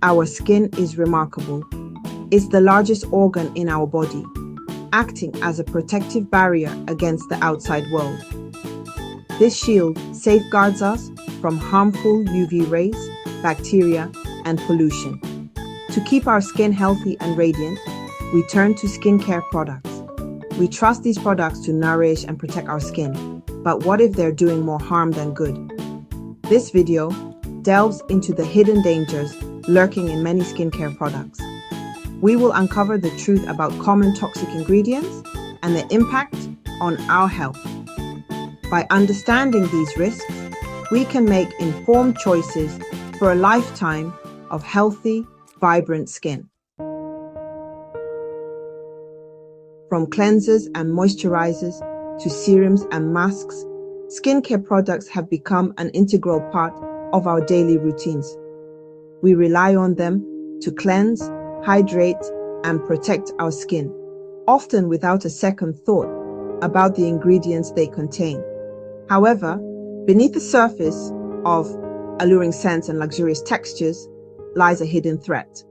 Our skin is remarkable. It's the largest organ in our body, acting as a protective barrier against the outside world. This shield safeguards us from harmful UV rays, bacteria, and pollution. To keep our skin healthy and radiant, we turn to skincare products. We trust these products to nourish and protect our skin, but what if they're doing more harm than good? This video delves into the hidden dangers lurking in many skincare products. We will uncover the truth about common toxic ingredients and their impact on our health. By understanding these risks, we can make informed choices for a lifetime of healthy, vibrant skin. From cleansers and moisturizers to serums and masks, skincare products have become an integral part of our daily routines. We rely on them to cleanse, hydrate, and protect our skin, often without a second thought about the ingredients they contain. However, beneath the surface of alluring scents and luxurious textures lies a hidden threat.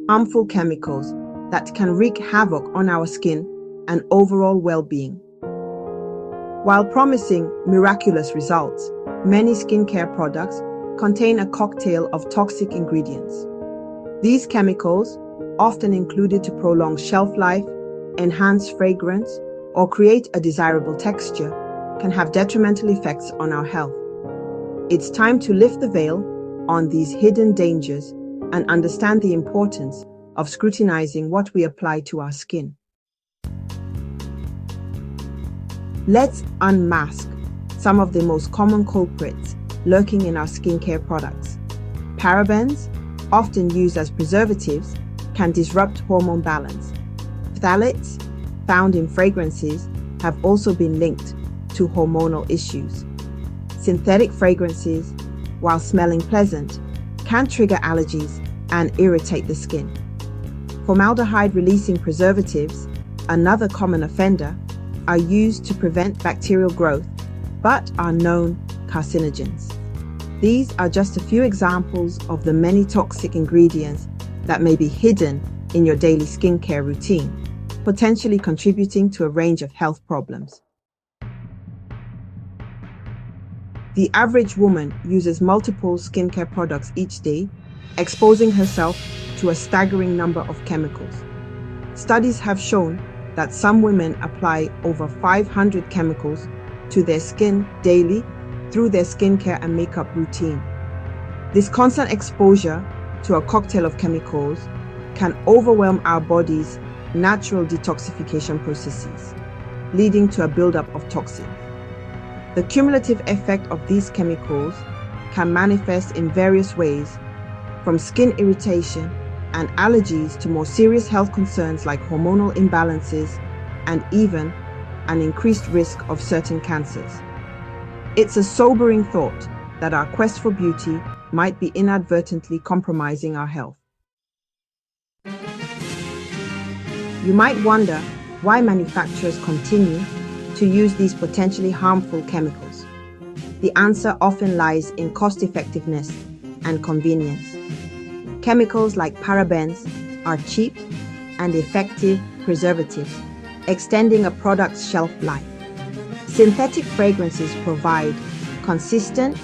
Harmful chemicals that can wreak havoc on our skin and overall well-being. While promising miraculous results, many skincare products contain a cocktail of toxic ingredients. These chemicals, often included to prolong shelf life, enhance fragrance, or create a desirable texture, can have detrimental effects on our health. It's time to lift the veil on these hidden dangers and understand the importance of scrutinizing what we apply to our skin. Let's unmask some of the most common culprits lurking in our skincare products. Parabens, often used as preservatives, can disrupt hormone balance. Phthalates, found in fragrances, have also been linked to hormonal issues. Synthetic fragrances, while smelling pleasant, can trigger allergies and irritate the skin. Formaldehyde-releasing preservatives, another common offender, are used to prevent bacterial growth, but are known carcinogens. These are just a few examples of the many toxic ingredients that may be hidden in your daily skincare routine, potentially contributing to a range of health problems. The average woman uses multiple skincare products each day, exposing herself to a staggering number of chemicals. Studies have shown that some women apply over 500 chemicals to their skin daily through their skincare and makeup routine. This constant exposure to a cocktail of chemicals can overwhelm our body's natural detoxification processes, leading to a buildup of toxins. The cumulative effect of these chemicals can manifest in various ways, from skin irritation and allergies to more serious health concerns like hormonal imbalances and even an increased risk of certain cancers. It's a sobering thought that our quest for beauty might be inadvertently compromising our health. You might wonder why manufacturers continue to use these potentially harmful chemicals. The answer often lies in cost-effectiveness and convenience. Chemicals like parabens are cheap and effective preservatives, extending a product's shelf life. Synthetic fragrances provide consistent,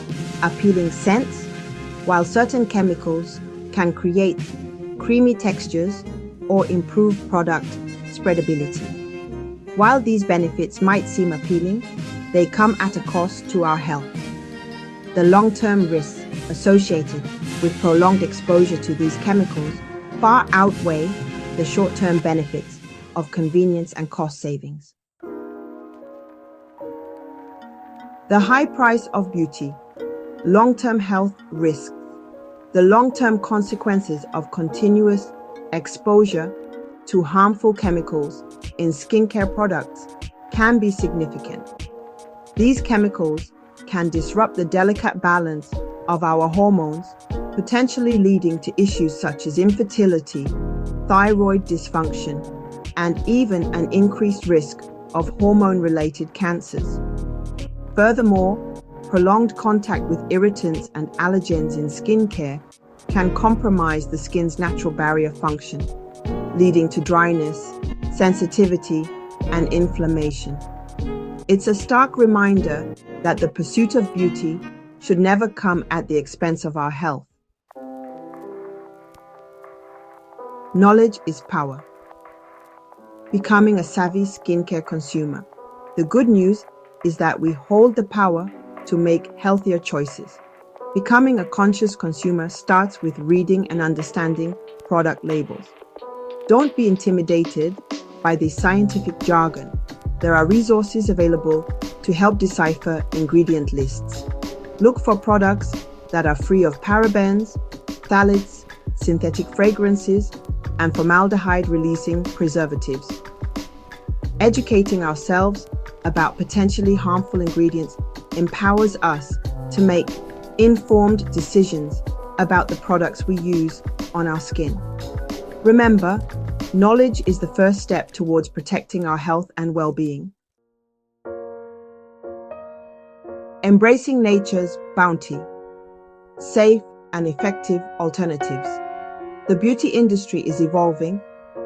appealing scents, while certain chemicals can create creamy textures or improve product spreadability. While these benefits might seem appealing, they come at a cost to our health. The long-term risks associated with prolonged exposure to these chemicals far outweigh the short-term benefits of convenience and cost savings. The high price of beauty, long-term health risks. The long-term consequences of continuous exposure to harmful chemicals in skincare products can be significant. These chemicals can disrupt the delicate balance of our hormones, potentially leading to issues such as infertility, thyroid dysfunction, and even an increased risk of hormone-related cancers. Furthermore, Prolonged contact with irritants and allergens in skincare can compromise the skin's natural barrier function, leading to dryness, sensitivity, and inflammation. It's a stark reminder that the pursuit of beauty should never come at the expense of our health. Knowledge is power. Becoming a savvy skincare consumer. The good news is that we hold the power to make healthier choices. Becoming a conscious consumer starts with reading and understanding product labels. Don't be intimidated by the scientific jargon. There are resources available to help decipher ingredient lists. Look for products that are free of parabens, phthalates, synthetic fragrances, and formaldehyde-releasing preservatives. Educating ourselves about potentially harmful ingredients empowers us to make informed decisions about the products we use on our skin. Remember, knowledge is the first step towards protecting our health and well-being. Embracing nature's bounty. Safe and effective alternatives. The beauty industry is evolving,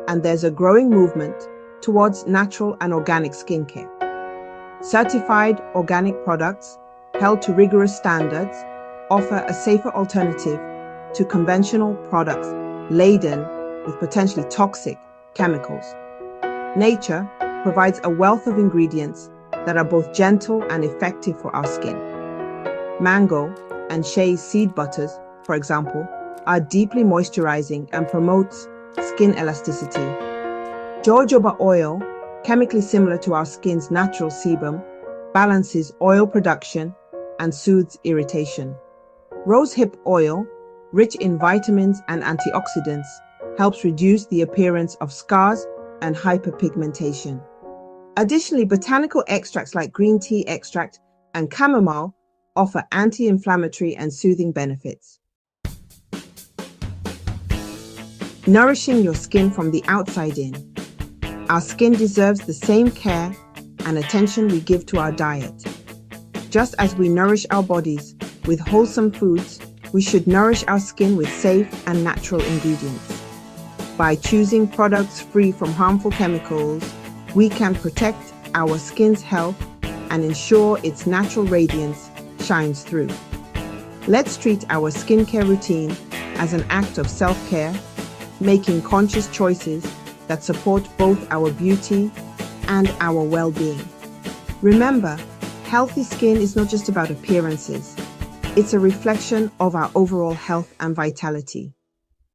and there's a growing movement towards natural and organic skincare. Certified organic products, held to rigorous standards, offer a safer alternative to conventional products laden with potentially toxic chemicals. Nature provides a wealth of ingredients that are both gentle and effective for our skin. Mango and shea seed butters, for example, are deeply moisturizing and promotes skin elasticity. Jojoba oil, chemically similar to our skin's natural sebum, balances oil production and soothes irritation. Rosehip oil, rich in vitamins and antioxidants, helps reduce the appearance of scars and hyperpigmentation. Additionally, botanical extracts like green tea extract and chamomile offer anti-inflammatory and soothing benefits. Nourishing your skin from the outside in. Our skin deserves the same care and attention we give to our diet. Just as we nourish our bodies with wholesome foods, we should nourish our skin with safe and natural ingredients. By choosing products free from harmful chemicals, we can protect our skin's health and ensure its natural radiance shines through. Let's treat our skincare routine as an act of self-care, making conscious choices that support both our beauty and our well-being. Remember, healthy skin is not just about appearances. It's a reflection of our overall health and vitality.